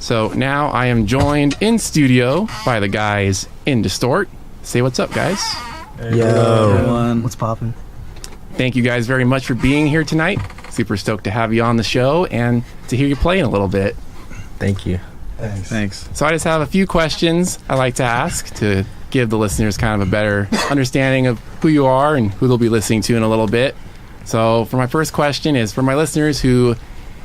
So now I am joined in studio by the guys in Diztort. Say what's up, guys. Hey, yo, everyone. What's poppin'? Thank you guys very much for being here tonight. Super stoked to have you on the show and to hear you playing a little bit. Thank you. Thanks. So I just have a few questions I like to ask to give the listeners kind of a better understanding of who you are and who they'll be listening to in a little bit. So for my first question is for my listeners who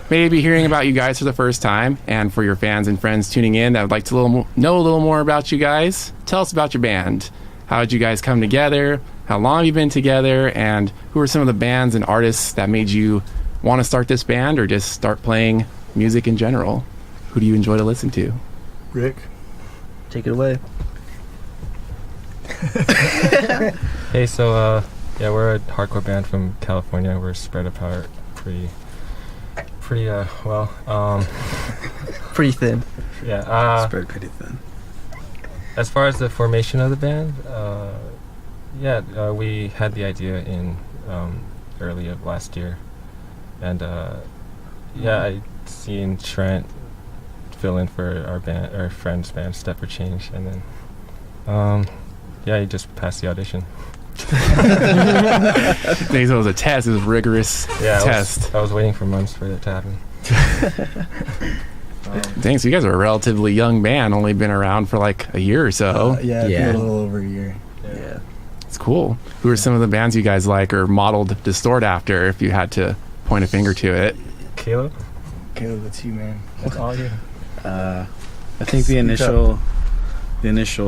may be hearing about you guys for the first time, and for your fans and friends tuning in that would like to know a little more about you guys. Tell us about your band. How did you guys come together? How long have you been together? And who are some of the bands and artists that made you want to start this band or just start playing music in general? Who do you enjoy to listen to? Rick? Take it away. Hey, so we're a hardcore band from California. We're spread apart pretty well. Pretty thin. Yeah. Spread pretty thin. As far as the formation of the band, we had the idea in early of last year, and I seen Trent fill in for our friend's band Step for Change, and then he just passed the audition. It was a test. It was a rigorous test. I was waiting for months for it to happen. Dang, so you guys are a relatively young band, only been around for like a year or so. A little over a year. Yeah. It's cool. Who are some of the bands you guys like or modeled Diztort after, if you had to point a finger to it? Caleb, that's you, man. that's all you. I think the initial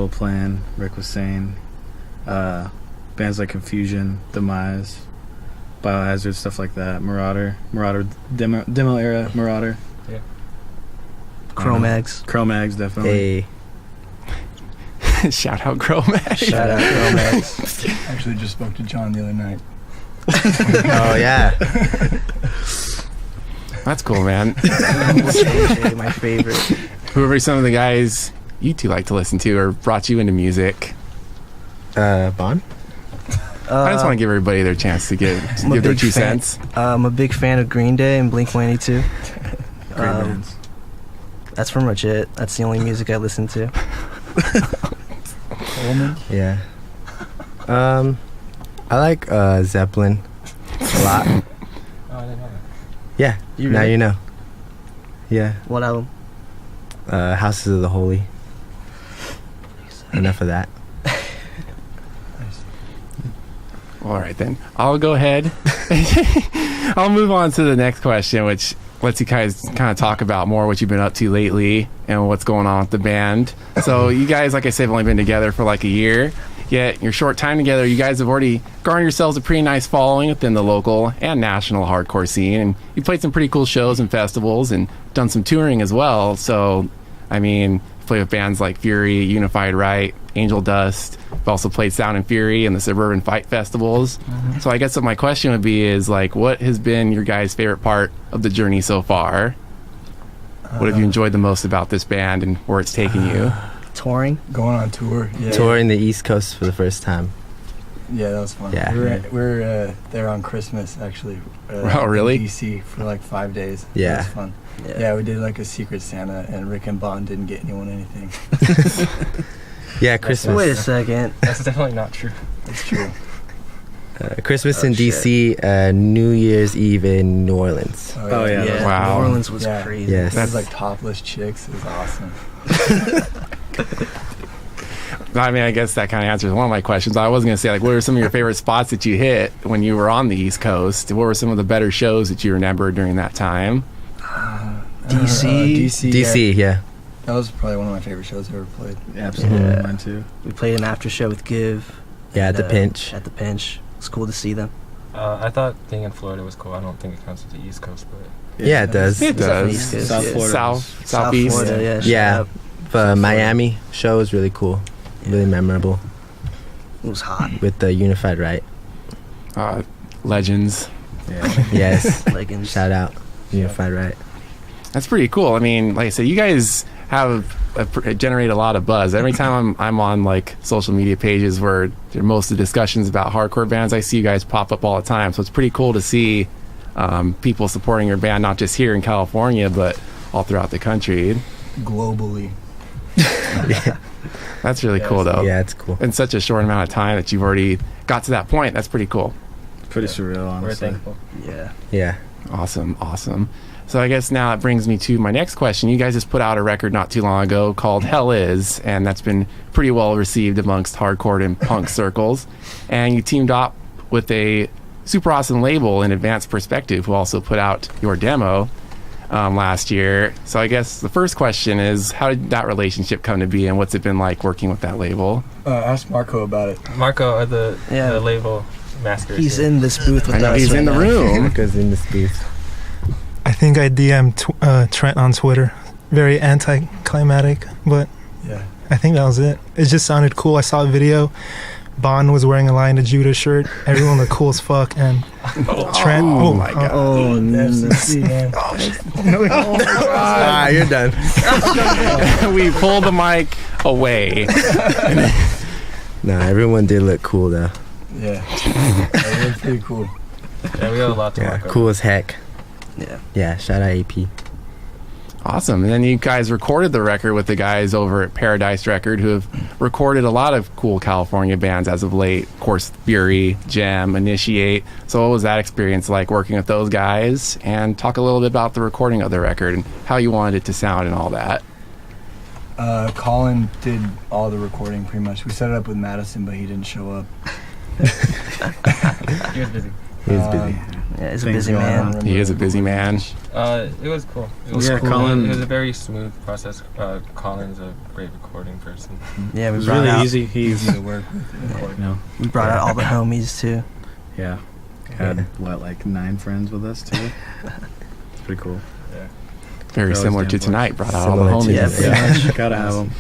plan, Rick was saying, bands like Confusion, Demise, Biohazard, stuff like that. Marauder, demo era Marauder. Yeah. Chromags, definitely. Hey. Shout out Chromax. Shout out Chromags. Actually, just spoke to John the other night. Oh, yeah. That's cool, man. JJ, my favorite. Who are some of the guys you two like to listen to or brought you into music? Bon? I just want to give everybody their chance to give their 2 cents. I'm a big fan of Green Day and Blink-182. Great bands. That's pretty much it. That's the only music I listen to. Coleman? Yeah. I like Zeppelin a lot. Oh, I didn't know that. Yeah, You now really? you know. Yeah. What album? Houses of the Holy. Enough of that. All right, then. I'll go ahead. I'll move on to the next question, which lets you guys kind of talk about more what you've been up to lately and what's going on with the band. So you guys, like I said, have only been together for like a year. Yet your short time together, you guys have already garnered yourselves a pretty nice following within the local and national hardcore scene. And you played some pretty cool shows and festivals and done some touring as well. So, I mean, you played with bands like Fury, Unified Right, Angel Dust. You've also played Sound and Fury and the Suburban Fight Festivals. Mm-hmm. So I guess what my question would be is, like, what has been your guys' favorite part of the journey so far? What have you enjoyed the most about this band and where it's taking you? Touring? Going on tour. Yeah. Touring the East Coast for the first time. Yeah, that was fun. Yeah. We were there on Christmas, actually. Oh, really? In DC for like 5 days. Yeah. It was fun. Yeah, we did like a Secret Santa, and Rick and Bond didn't get anyone anything. Yeah, Christmas. Wait a second. That's definitely not true. That's true. Christmas in DC, New Year's Eve in New Orleans. Oh, yeah. Yeah, Wow. New Orleans was crazy. Yes. It was like topless chicks. It was awesome. I mean, I guess that kind of answers one of my questions. I was going to say, like, what are some of your favorite spots that you hit when you were on the East Coast? What were some of the better shows that you remember during that time? DC, yeah. That was probably one of my favorite shows I ever played. Absolutely. Yeah. Mine too. We played an after show with Give. Yeah, at the Pinch. At the Pinch. It's cool to see them. I thought being in Florida was cool. I don't think it counts as the East Coast, but Yeah, it does. It does. East Coast, South yeah. Florida. Southeast. Florida, yeah. Yeah. shout out. The Miami show was really cool. Really memorable. It was hot. With the Unified Right. Legends. Yeah. Yes. Leggings. Shout out. Unified Right. That's pretty cool. I mean, like I said, you guys have generated a lot of buzz. Every time I'm on like social media pages where there are most of the discussions about hardcore bands, I see you guys pop up all the time. So it's pretty cool to see people supporting your band, not just here in California, but all throughout the country. globally. That's really cool, though. Yeah, it's cool. In such a short amount of time that you've already got to that point, that's pretty cool. Pretty surreal, honestly. We're thankful. Yeah. Yeah. Awesome. So I guess now it brings me to my next question. You guys just put out a record not too long ago called Hell Is, and that's been pretty well received amongst hardcore and punk circles. And you teamed up with a super awesome label in Advanced Perspective, who also put out your demo last year. So I guess the first question is, how did that relationship come to be, and what's it been like working with that label? Ask Marco about it. Marco, the Yeah. label master. He's in this booth with I know us he's right in the now. room. Because in this booth. I think I DM'd Trent on Twitter. Very anticlimactic, but Yeah. I think that was it. It just sounded cool. I saw a video. Bond was wearing a Lion of Judah shirt. Everyone looked cool as fuck. And Trent. Oh my God. Oh, FCC, man. Ah, you're done. We pulled the mic away. Nah, everyone did look cool though. Yeah. That was pretty cool. Yeah, we got a lot to Yeah, Marco. cool as heck. Yeah. Yeah, shout out AP. Awesome. And then you guys recorded the record with the guys over at Paradise Record, who have recorded a lot of cool California bands as of late. Of course, Fury, Gem, Initiate. So what was that experience like working with those guys? And talk a little bit about the recording of the record and how you wanted it to sound and all that. Colin did all the recording pretty much. We set it up with Madison, but he didn't show up. He was busy. He was busy. Yeah, he's a Things busy going man. on. He is a busy man. It was cool. It was Yeah, cool. Colin- It was a very smooth process. Colin's a great recording person. Yeah, It we was brought really out easy. He's, Easy to work with. you know, we brought out all the homies too. yeah. Had, like 9 friends with us, too? It's pretty cool. Very They're similar always to damn tonight. Brought out all the Similar to- homies. Yeah. Gotta have them.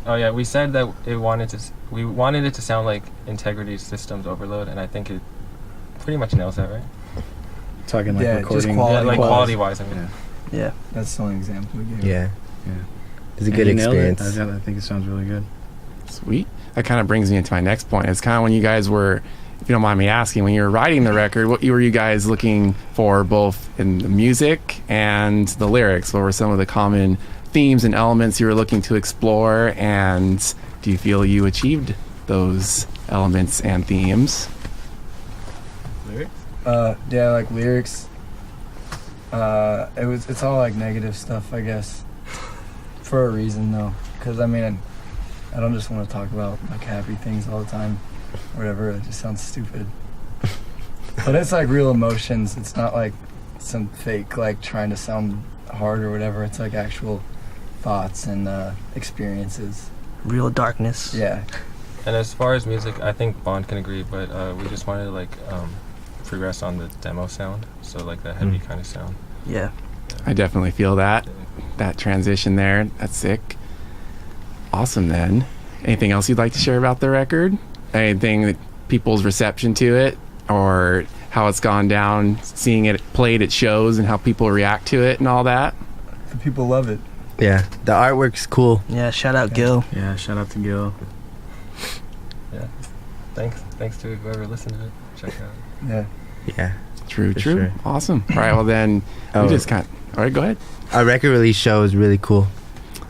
Oh yeah, we said that we wanted it to sound like Integrity Systems Overload, and I think it pretty much nails that, right? Talking like Yeah, just recording. quality. Yeah, like wise. quality wise. I mean. Yeah. Yeah. That's the only example we gave. Yeah. Yeah. It's a And good you nailed it. experience. I think it sounds really good. Sweet. That kind of brings me into my next point. It's kind of when you guys were, if you don't mind me asking, when you were writing the record, what were you guys looking for both in the music and the lyrics? What were some of the common themes and elements you were looking to explore? And do you feel you achieved those elements and themes? Yeah, like lyrics. It's all like negative stuff, I guess, for a reason though. Cause I mean, I don't just want to talk about like happy things all the time, or whatever. It just sounds stupid. But it's like real emotions. It's not like some fake like trying to sound hard or whatever. It's like actual thoughts and experiences. Real darkness. Yeah. And as far as music, I think Bond can agree, but we just wanted to like progress on the demo sound, so like that heavy kind of sound. Yeah. I definitely feel that transition there. That's sick. Awesome. Then, anything else you'd like to share about the record? Anything that people's reception to it, or how it's gone down, seeing it played at shows and how people react to it and all that? The people love it. Yeah, the artwork's cool. Yeah. Shout out Gil. Yeah, shout out to Gil. Yeah. Thanks to whoever listened to it. Check it out. Yeah. Yeah. True. For sure. Awesome. All right. Well, then we Oh. just kind. All right. Go ahead. Our record release show is really cool.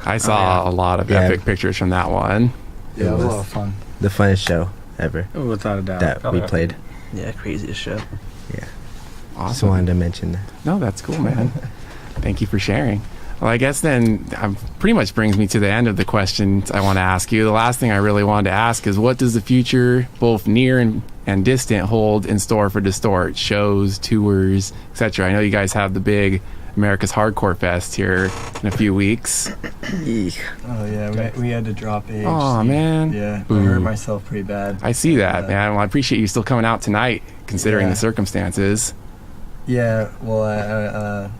I saw a lot of Yeah. epic pictures from that one. Yeah, it was a was- lot of fun. The funnest show ever Oh, without a doubt. that we yeah. played. Yeah. Craziest show. Just Awesome. wanted to mention that. No, that's cool, man. Thank you for sharing. Well, I guess then pretty much brings me to the end of the questions I want to ask you. The last thing I really wanted to ask is, what does the future, both near and distant, hold in store for Diztort? Shows, tours, etc. I know you guys have the big America's Hardcore Fest here in a few weeks. Eek. Oh yeah, we had to drop AHC. Aw, man. Yeah, I Boo. hurt myself pretty bad. I see that, Uh, man. Well, I appreciate you still coming out tonight, considering Yeah. the circumstances. Yeah, well,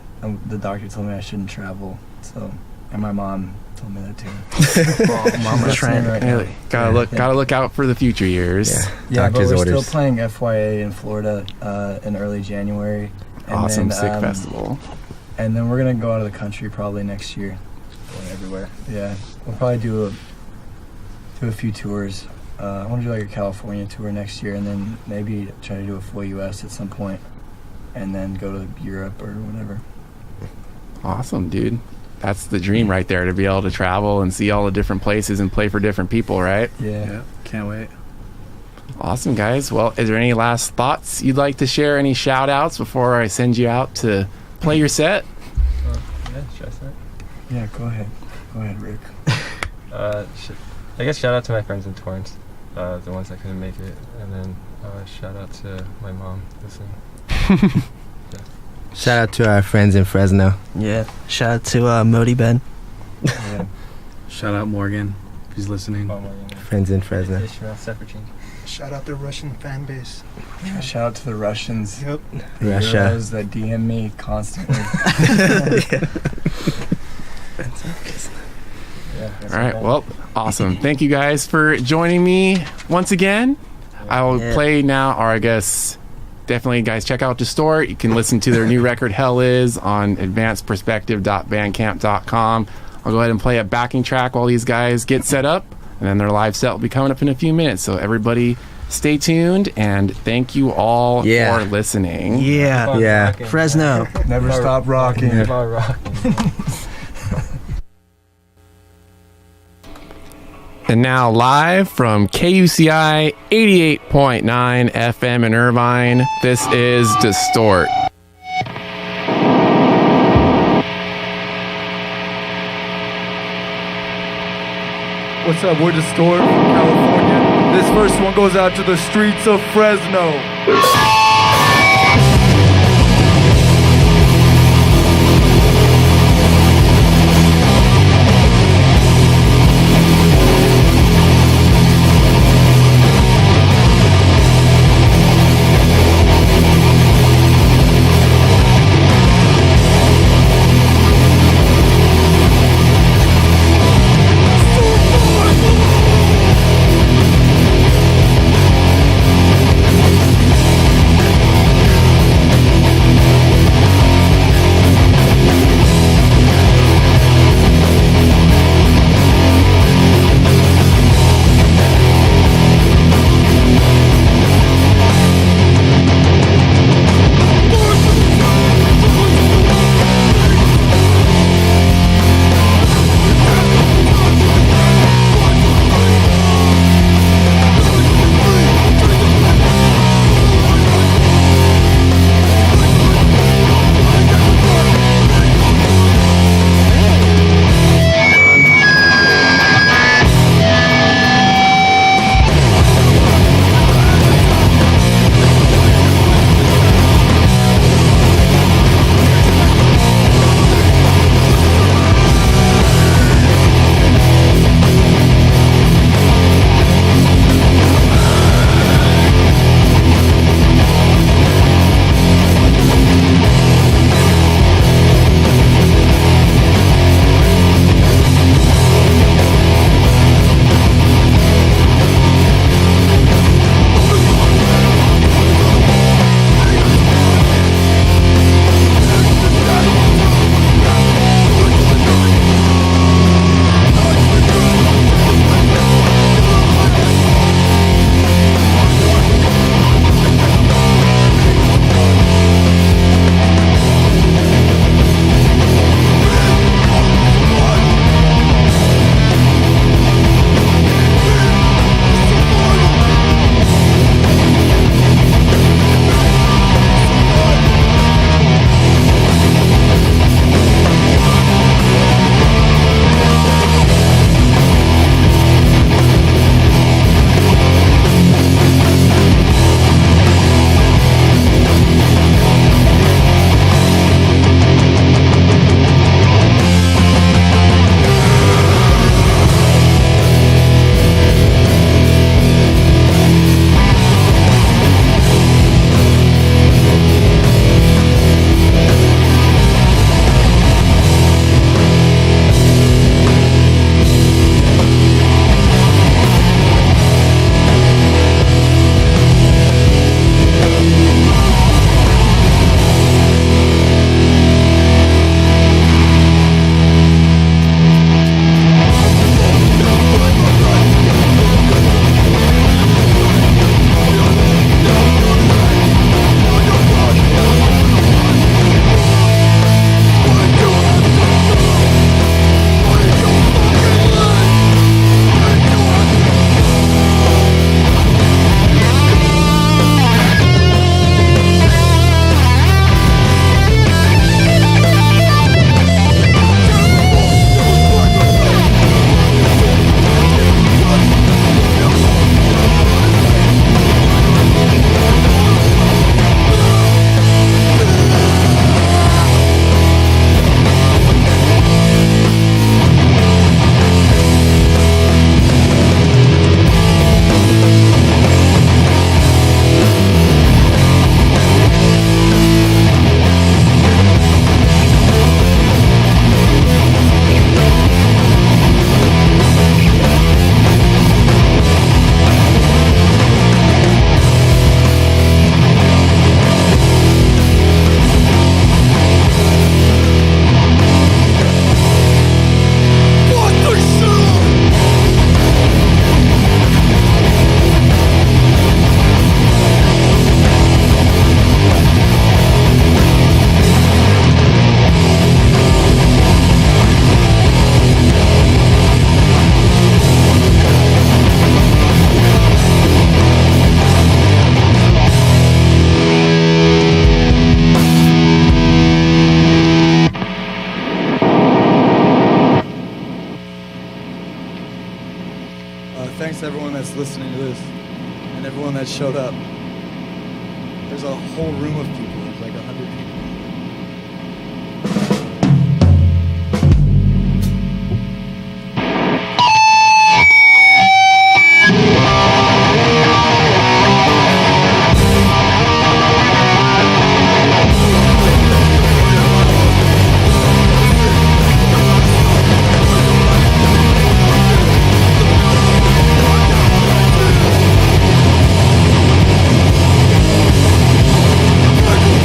the doctor told me I shouldn't travel, so, and my mom told me that too. Mama She's Trent. listening right now. Hey, gotta look out for the future years. Yeah. Yeah, but Doctor's we're orders. still playing FYA in Florida in early January. And Awesome, then, sick festival. And then we're gonna go out of the country probably next year. Going everywhere. Yeah, we'll probably do a few tours. I want to do like a California tour next year, and then maybe try to do a full U.S. at some point, and then go to Europe or whatever. Awesome, dude. That's the dream right there, to be able to travel and see all the different places and play for different people, right? Yeah. Can't wait. Awesome, guys. Well, is there any last thoughts you'd like to share? Any shout outs before I send you out to play your set? Yeah, should I start? Yeah, go ahead. Go ahead, Rick. I guess shout out to my friends in Torrance, the ones that couldn't make it, and then shout out to my mom listening. Shout out to our friends in Fresno. Yeah. Shout out to Modi Ben. Yeah. Shout out Morgan if he's listening. Friends in Fresno. Step for change. Shout out the Russian fan base. Shout out to the Russians. Yep. The Russia. Euros that DM me constantly. All right. Well, awesome. Thank you guys for joining me once again. I will play now, or I guess definitely, guys, check out Diztort. You can listen to their new record, Hell Is, on advancedperspective.bandcamp.com. I'll go ahead and play a backing track while these guys get set up, and then their live set will be coming up in a few minutes. So everybody stay tuned, and thank you all for listening. Yeah. Yeah. Fresno. Never stop rocking. Never rocking. And now live from KUCI 88.9 FM in Irvine, this is Diztort. What's up? We're Diztort from California. This first one goes out to the streets of Fresno. thanks to everyone that's listening to this and everyone that showed up. There's a whole room of people. There's like 100 people. I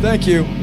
Thank you.